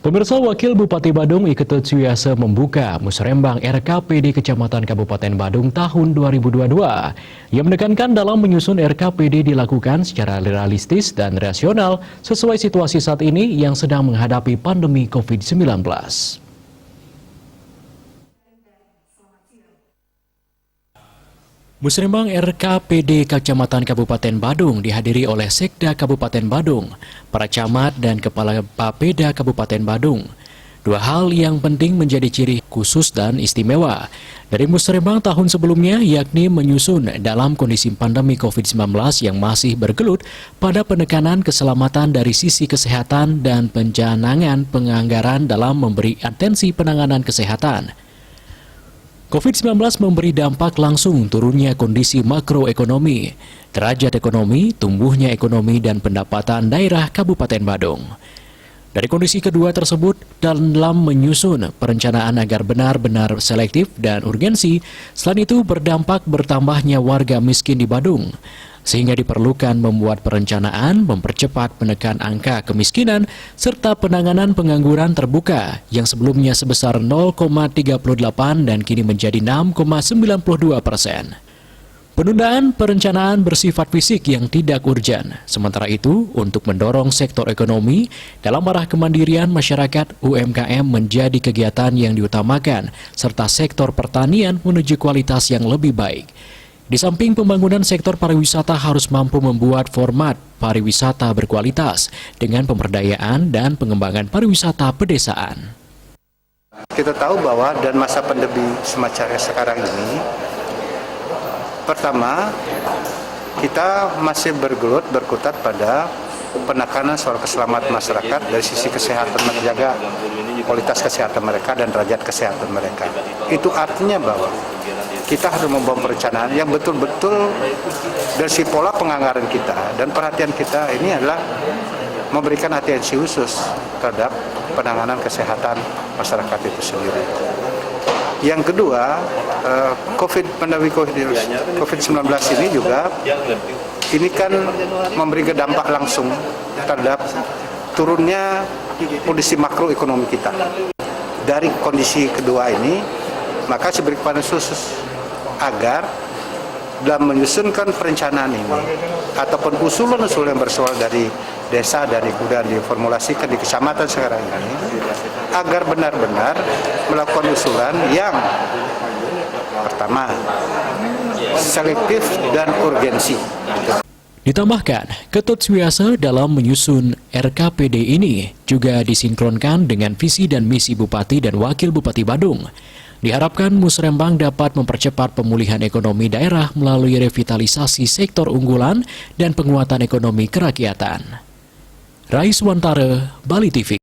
Pemirsa, Wakil Bupati Badung Iketut Suryasa membuka musrembang RKPD Kecamatan Kabupaten Badung tahun 2022. Ia menekankan dalam menyusun RKPD dilakukan secara realistis dan rasional sesuai situasi saat ini yang sedang menghadapi pandemi COVID-19. Musrembang RKPD Kecamatan Kabupaten Badung dihadiri oleh Sekda Kabupaten Badung, para camat dan Kepala Bapeda Kabupaten Badung. Dua hal yang penting menjadi ciri khusus dan istimewa dari musrembang tahun sebelumnya, yakni menyusun dalam kondisi pandemi COVID-19 yang masih bergelut pada penekanan keselamatan dari sisi kesehatan dan pencanangan penganggaran dalam memberi atensi penanganan kesehatan. COVID-19 memberi dampak langsung turunnya kondisi makroekonomi, derajat ekonomi, tumbuhnya ekonomi dan pendapatan daerah Kabupaten Badung. Dari kondisi kedua tersebut, dalam menyusun perencanaan agar benar-benar selektif dan urgensi, selain itu berdampak bertambahnya warga miskin di Badung, sehingga diperlukan membuat perencanaan mempercepat menekan angka kemiskinan serta penanganan pengangguran terbuka yang sebelumnya sebesar 0,38 dan kini menjadi 6,92%. Penundaan perencanaan bersifat fisik yang tidak urgen. Sementara itu, untuk mendorong sektor ekonomi dalam arah kemandirian masyarakat, UMKM menjadi kegiatan yang diutamakan, serta sektor pertanian menuju kualitas yang lebih baik. Di samping pembangunan sektor pariwisata harus mampu membuat format pariwisata berkualitas dengan pemberdayaan dan pengembangan pariwisata pedesaan. Kita tahu bahwa dan masa pandemi semacam sekarang ini, pertama, kita masih berkutat pada penekanan soal keselamatan masyarakat dari sisi kesehatan, menjaga kualitas kesehatan mereka dan derajat kesehatan mereka. Itu artinya bahwa kita harus membangun perencanaan yang betul-betul dari si pola penganggaran kita dan perhatian kita ini adalah memberikan atensi khusus terhadap penanganan kesehatan masyarakat itu sendiri. Yang kedua, pandemi COVID-19 ini juga ini kan memberi dampak langsung terhadap turunnya kondisi makroekonomi kita. Dari kondisi kedua ini, maka diberi kepada khusus agar dalam menyusunkan perencanaan ini ataupun usulan-usulan yang bersumber dari desa dan kemudian diformulasikan di kecamatan sekarang ini agar benar-benar melakukan usulan yang pertama selektif dan urgensi. Ditambahkan, Ketut Suryasa dalam menyusun RKPD ini juga disinkronkan dengan visi dan misi Bupati dan Wakil Bupati Badung. Diharapkan musrembang dapat mempercepat pemulihan ekonomi daerah melalui revitalisasi sektor unggulan dan penguatan ekonomi kerakyatan. Rais Wantara, Bali TV.